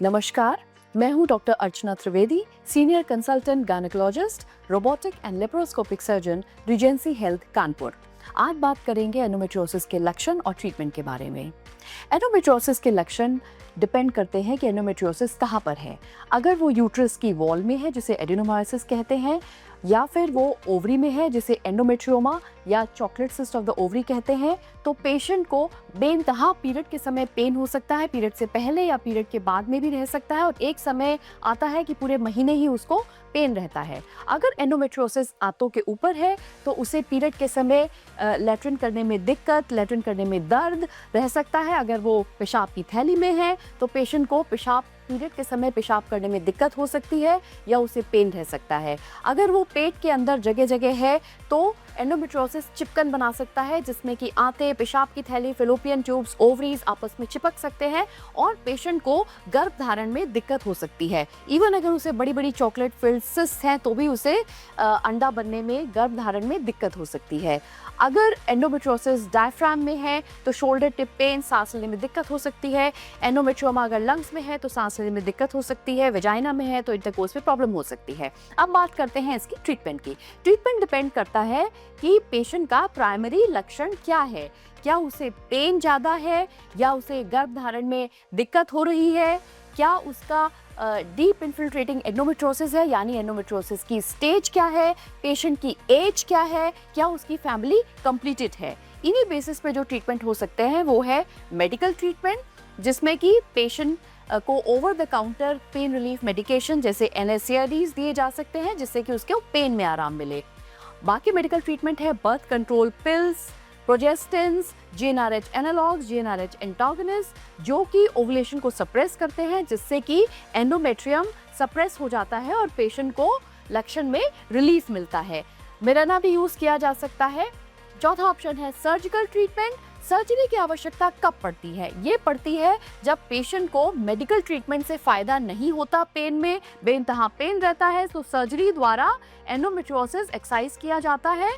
नमस्कार, मैं हूं doctor Archana Trivedi, senior consultant gynaecologist, robotic and laparoscopic surgeon, Regency health Kanpur. आज बात करेंगे एंडोमेट्रियोसिस के लक्षण और ट्रीटमेंट के बारे में। एंडोमेट्रियोसिस के लक्षण डिपेंड करते हैं कि एंडोमेट्रियोसिस कहाँ पर है। अगर वो यूट्रस की वॉल में है जिसे एडेनोमायोसिस कहते हैं, या फिर वो ओवरी में है जिसे एंडोमेट्रियोमा या chocolate cyst of the ovary कहते हैं, तो पेशेंट को बेइंतहा पीरियड के समय पेन हो सकता है। पीरियड से पहले या पीरियड के बाद में भी रह सकता है, और एक समय आता है कि पूरे महीने ही उसको पेन रहता है। अगर एंडोमेट्रियोसिस आंतों के ऊपर है तो उसे पीरियड के समय लैट्रिन करने में दिक्कत, लैट्रिन करने में दर्द रह सकता है। अगर वो पेशाब की थैली में है तो पेशेंट को पीरियड के समय पेशाब करने में दिक्कत हो सकती है या उसे पेन रह सकता है। अगर वो पेट के अंदर जगह जगह है तो एंडोमेट्रियोसिस चिपकन बना सकता है, जिसमें कि आंतें, पेशाब की थैली, फैलोपियन ट्यूब्स, ओवरीज आपस में चिपक सकते हैं और पेशेंट को गर्भधारण में दिक्कत हो सकती है। इवन अगर उसे बड़ी बड़ी चॉकलेट फिल्ड सिस्ट हैं तो भी उसे अंडा बनने में, गर्भधारण में दिक्कत हो सकती है। अगर एंडोमेट्रियोसिस डायफ्राम में है तो शोल्डर टिप पेन, सांस लेने में दिक्कत हो सकती है। एंडोमेट्रियोमा अगर लंग्स में है तो सांस लेने में दिक्कत हो सकती है। वेजाइना में है तो इंटरकोर्स में प्रॉब्लम हो सकती है। अब बात करते हैं इसकी ट्रीटमेंट की। ट्रीटमेंट डिपेंड करता है कि पेशेंट का प्राइमरी लक्षण क्या है। क्या उसे पेन ज़्यादा है, या उसे गर्भधारण में दिक्कत हो रही है, क्या उसका डीप इन्फिल्ट्रेटिंग एंडोमेट्रियोसिस है, यानी एंडोमेट्रियोसिस की स्टेज क्या है, पेशेंट की एज क्या है, क्या उसकी फैमिली कंप्लीटेड है। इन्हीं बेसिस पे जो ट्रीटमेंट हो सकते हैं वो है मेडिकल ट्रीटमेंट, जिसमें कि पेशेंट को over the counter pain relief medication जैसे NSAIDs दिए जा सकते हैं, जिससे कि उसके पेन में आराम मिले। बाकी मेडिकल ट्रीटमेंट है birth control pills, progestins, GnRH analogues, GnRH antagonist, जो कि ओवुलेशन को सप्रेस करते हैं, जिससे कि एंडोमेट्रियम सप्रेस हो जाता है और पेशेंट को लक्षण में रिलीफ मिलता है। मिराना भी यूज किया जा सकता है। चौथा ऑप्शन है सर्जिकल ट्रीटमेंट। सर्जरी की आवश्यकता कब पड़ती है? ये पड़ती है जब पेशेंट को मेडिकल ट्रीटमेंट से फायदा नहीं होता, पेन में बेइंतहा पेन रहता है, तो सर्जरी द्वारा एंडोमेट्रियोसिस एक्साइज किया जाता है।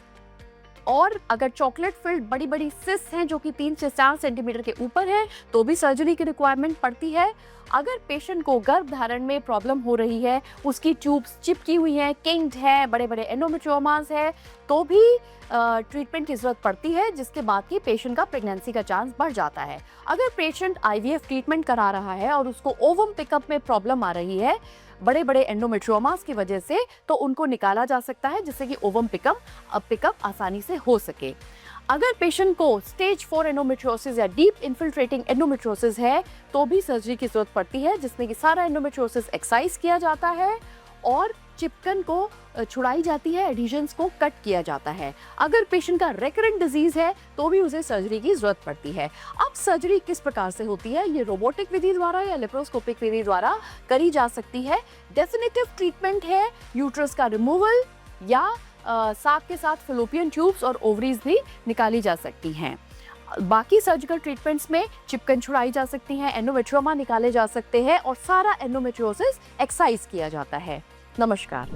और अगर चॉकलेट फिल्ड बड़ी बड़ी सिस्ट हैं जो कि 3 से 4 सेंटीमीटर के ऊपर है तो भी सर्जरी की रिक्वायरमेंट पड़ती है। अगर पेशेंट को गर्भधारण में प्रॉब्लम हो रही है, उसकी ट्यूब्स चिपकी हुई हैं, किंग्ड है, बड़े बड़े एंडोमेट्रियोमास है, तो भी ट्रीटमेंट की जरूरत पड़ती है, जिसके बाद कि पेशेंट का प्रेगनेंसी का चांस बढ़ जाता है। अगर पेशेंट IVF ट्रीटमेंट करा रहा है और उसको ओवम पिकअप में प्रॉब्लम आ रही है बड़े बड़े एंडोमेट्रियोमास की वजह से, तो उनको निकाला जा सकता है, जिससे कि ओवम पिकअप आसानी से हो सके। अगर पेशेंट को स्टेज 4 एंडोमेट्रियोसिस या डीप इन्फिल्ट्रेटिंग एंडोमेट्रियोसिस है तो भी सर्जरी की जरूरत पड़ती है, जिसमें कि सारा एंडोमेट्रियोसिस एक्साइज किया जाता है और चिपकन को छुड़ाई जाती है, एडिशंस को कट किया जाता है। अगर पेशेंट का रेकरेंट डिजीज है तो भी उसे सर्जरी की जरूरत पड़ती है। अब सर्जरी किस प्रकार से होती है? ये रोबोटिक विधि द्वारा या लेप्रोस्कोपिक विधि द्वारा करी जा सकती है। डेफिनेटिव ट्रीटमेंट है यूट्रस का रिमूवल, या साथ के साथ फैलोपियन ट्यूब्स और ओवरीज भी निकाली जा सकती हैं। बाकी सर्जिकल ट्रीटमेंट्स में चिपकन छुड़ाई जा सकती हैं, एंडोमेट्रियोमा निकाले जा सकते हैं और सारा एंडोमेट्रियोसिस एक्साइज किया जाता है। नमस्कार।